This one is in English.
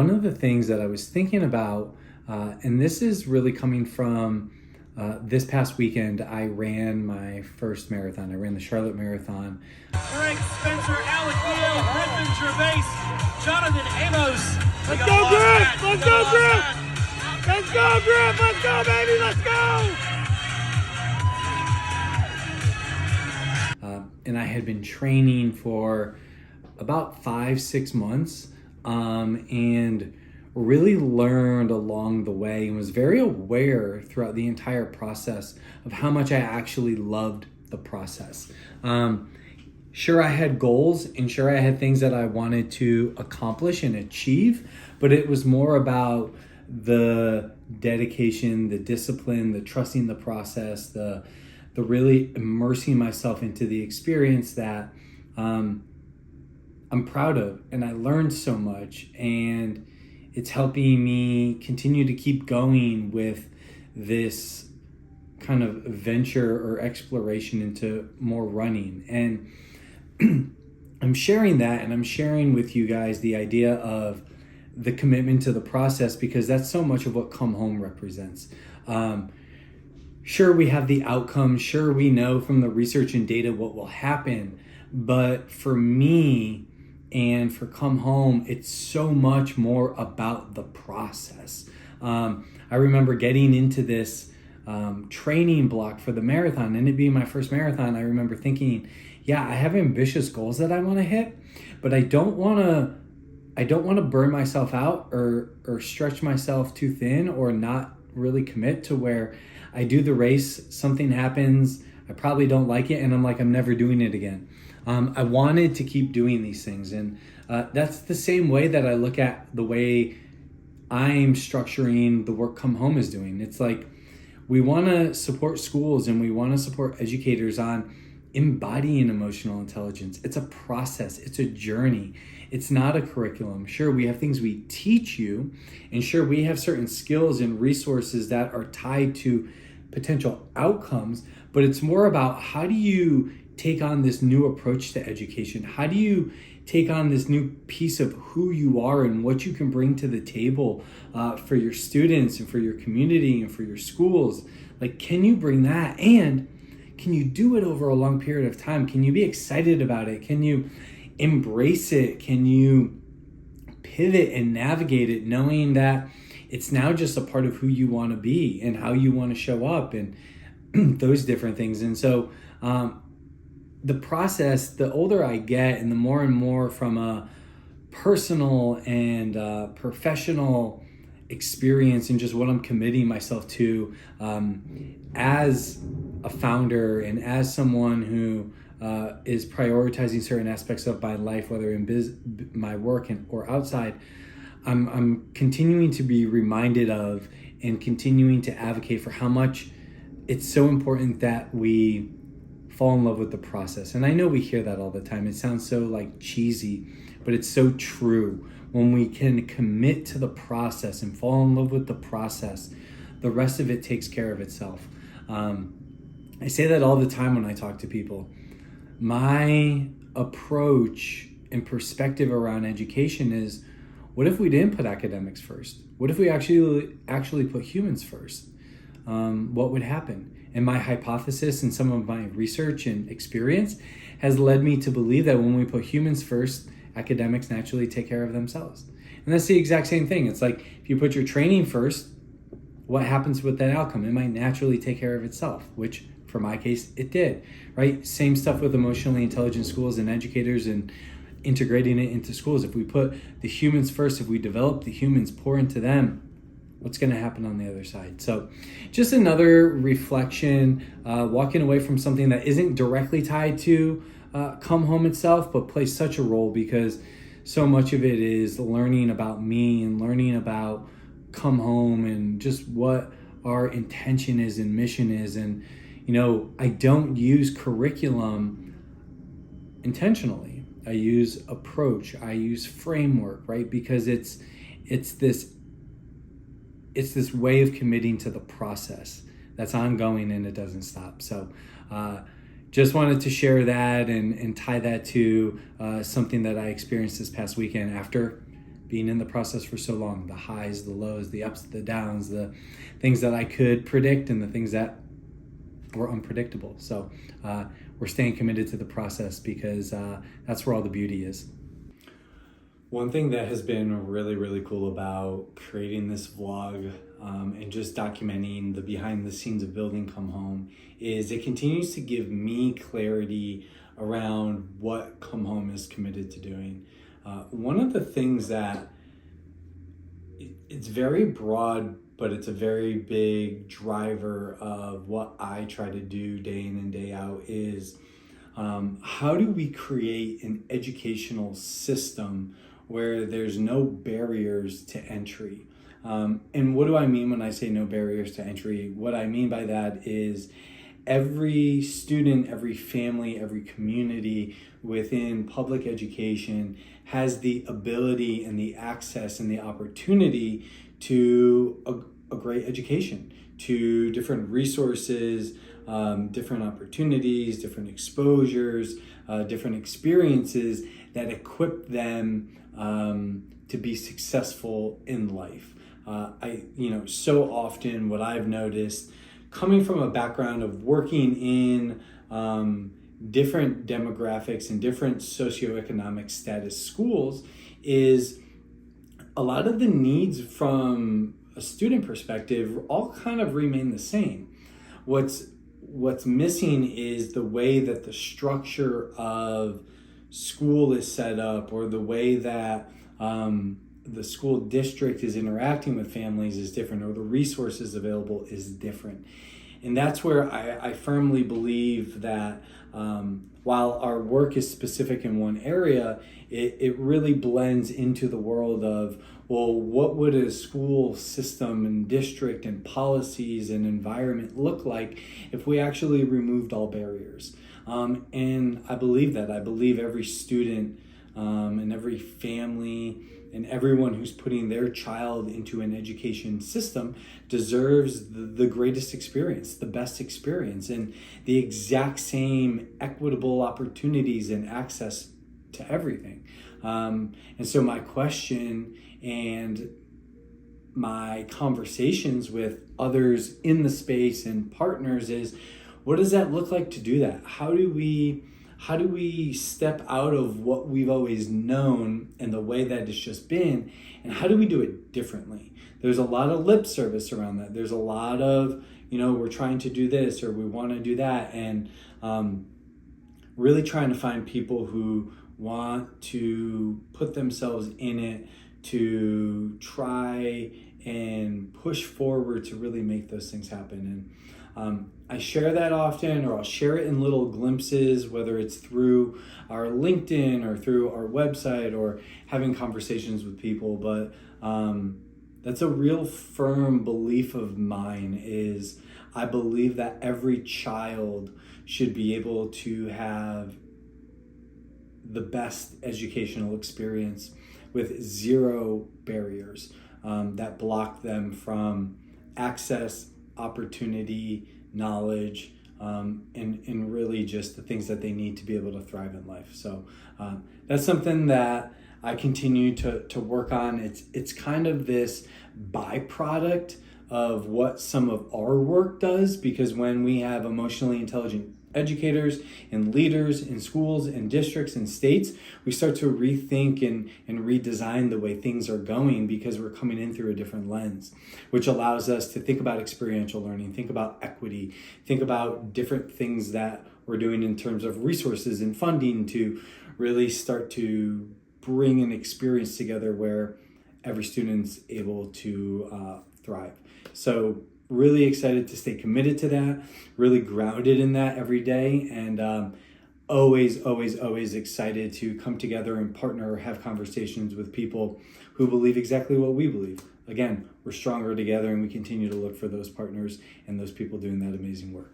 One of the things that I was thinking about, and this is really coming from this past weekend, I ran my first marathon. I ran the Charlotte Marathon. Frank Spencer, Alec Neal, Griffin Gervais, Jonathan Amos. Let's go, Griff! Let's go, Griff! Let's go, Griff! Let's go, baby! Let's go! And I had been training for about 5-6 months, and really learned along the way and was very aware throughout the entire process of how much I actually loved the process. Sure, I had goals and sure, I had things that I wanted to accomplish and achieve, but it was more about the dedication, the discipline, the trusting the process, the really immersing myself into the experience that I'm proud of. And I learned so much, and it's helping me continue to keep going with this kind of venture or exploration into more running. And I'm sharing that, and I'm sharing with you guys the idea of the commitment to the process, because that's so much of what Come Home represents. Sure, we have the outcome. Sure, we know from the research and data what will happen. But for me and for Come Home, it's so much more about the process. I remember getting into this training block for the marathon, and it being my first marathon. I remember thinking, yeah, I have ambitious goals that I want to hit, but I don't want to burn myself out or stretch myself too thin, or not really commit to where I do the race, something happens, I probably don't like it, and I'm like, I'm never doing it again. I wanted to keep doing these things, and that's the same way that I look at the way I'm structuring the work Come Home is doing. It's like we want to support schools and we want to support educators on embodying emotional intelligence. It's a process, it's a journey. It's not a curriculum. Sure, we have things we teach you, and sure, we have certain skills and resources that are tied to potential outcomes, but it's more about how do you take on this new approach to education? How do you take on this new piece of who you are and what you can bring to the table for your students and for your community and for your schools? Like, can you bring that? And can you do it over a long period of time? Can you be excited about it? Can you embrace it? Can you pivot and navigate it, knowing that it's now just a part of who you want to be and how you want to show up and those different things? And so the process, the older I get and the more and more from a personal and professional experience and just what I'm committing myself to as a founder and as someone who is prioritizing certain aspects of my life, whether in my work or outside, I'm continuing to be reminded of and continuing to advocate for how much it's so important that we fall in love with the process. And I know we hear that all the time. It sounds so like cheesy, but it's so true. When we can commit to the process and fall in love with the process, the rest of it takes care of itself. I say that all the time when I talk to people. My approach and perspective around education is, what if we didn't put academics first? What if we actually put humans first? What would happen? And my hypothesis and some of my research and experience has led me to believe that when we put humans first, academics naturally take care of themselves. And that's the exact same thing. It's like if you put your training first, what happens with that outcome? It might naturally take care of itself, which for my case, it did, right? Same stuff with emotionally intelligent schools and educators and integrating it into schools. If we put the humans first, if we develop the humans, pour into them, what's going to happen on the other side? So just another reflection, walking away from something that isn't directly tied to Come Home itself, but plays such a role, because so much of it is learning about me and learning about Come Home and just what our intention is and mission is. And, you know, I don't use curriculum intentionally. I use approach, I use framework, right? Because it's this way of committing to the process that's ongoing and it doesn't stop. So just wanted to share that and tie that to something that I experienced this past weekend after being in the process for so long, the highs, the lows, the ups, the downs, the things that I could predict and the things that were unpredictable. So we're staying committed to the process because that's where all the beauty is. One thing that has been really, really cool about creating this vlog and just documenting the behind the scenes of building Come Home is it continues to give me clarity around what Come Home is committed to doing. One of the things that it's very broad, but it's a very big driver of what I try to do day in and day out is how do we create an educational system where there's no barriers to entry? And what do I mean when I say no barriers to entry? What I mean by that is every student, every family, every community within public education has the ability and the access and the opportunity to a great education, to different resources, different opportunities, different exposures, different experiences that equip them to be successful in life. So often what I've noticed coming from a background of working in different demographics and different socioeconomic status schools is a lot of the needs from a student perspective all kind of remain the same. What's missing is the way that the structure of school is set up, or the way that the school district is interacting with families is different, or the resources available is different. And that's where I firmly believe that while our work is specific in one area, it really blends into the world of, well, what would a school system and district and policies and environment look like if we actually removed all barriers? And I believe that. I believe every student and every family and everyone who's putting their child into an education system deserves the greatest experience, the best experience, and the exact same equitable opportunities and access to everything. And so my question and my conversations with others in the space and partners is, what does that look like to do that? How do we step out of what we've always known and the way that it's just been, and how do we do it differently? There's a lot of lip service around that. There's a lot of, we're trying to do this or we want to do that, and really trying to find people who want to put themselves in it to try and push forward to really make those things happen. And I share that often, or I'll share it in little glimpses, whether it's through our LinkedIn or through our website or having conversations with people. But that's a real firm belief of mine is I believe that every child should be able to have the best educational experience with zero barriers that block them from access, opportunity, knowledge, and really just the things that they need to be able to thrive in life. So that's something that I continue to work on. It's kind of this byproduct of what some of our work does, because when we have emotionally intelligent educators and leaders in schools and districts and states, we start to rethink and redesign the way things are going, because we're coming in through a different lens, which allows us to think about experiential learning, think about equity, think about different things that we're doing in terms of resources and funding to really start to bring an experience together where every student's able to thrive. So really excited to stay committed to that, really grounded in that every day, and always excited to come together and partner or have conversations with people who believe exactly what we believe. Again, we're stronger together, and we continue to look for those partners and those people doing that amazing work.